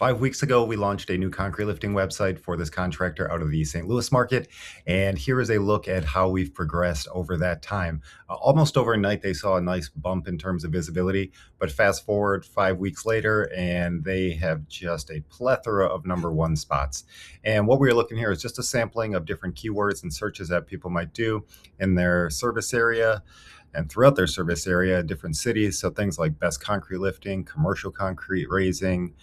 5 weeks ago, we launched a new concrete lifting website for this contractor out of the St. Louis market. And here is a look at how we've progressed over that time. Almost overnight, they saw a nice bump in terms of visibility. But fast forward 5 weeks later, and they have just a plethora of number one spots. And what we're looking here is just a sampling of different keywords and searches that people might do in their service area and throughout their service area, different cities. So things like best concrete lifting, commercial concrete raising,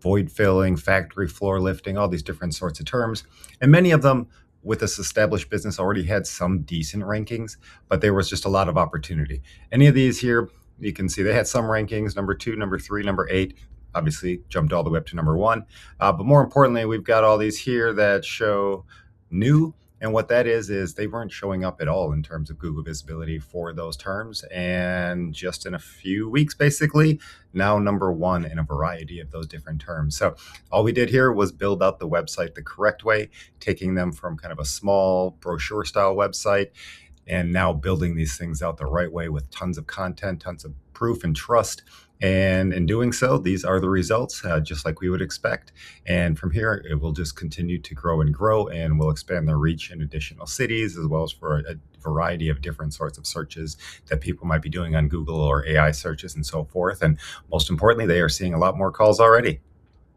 void filling, factory floor lifting, all these different sorts of terms. And many of them with this established business already had some decent rankings, but there was just a lot of opportunity. Any of these here, you can see they had some rankings, number two, number three, number eight, obviously jumped all the way up to number one. But more importantly, we've got all these here that show new. And what that is they weren't showing up at all in terms of Google visibility for those terms. And just in a few weeks, basically, now number one in a variety of those different terms. So all we did here was build out the website the correct way, taking them from kind of a small brochure style website and now building these things out the right way with tons of content, tons of proof and trust. And in doing so, these are the results, just like we would expect. And from here, it will just continue to grow, and we'll expand the reach in additional cities, as well as for a variety of different sorts of searches that people might be doing on Google or AI searches and so forth. And most importantly, they are seeing a lot more calls already.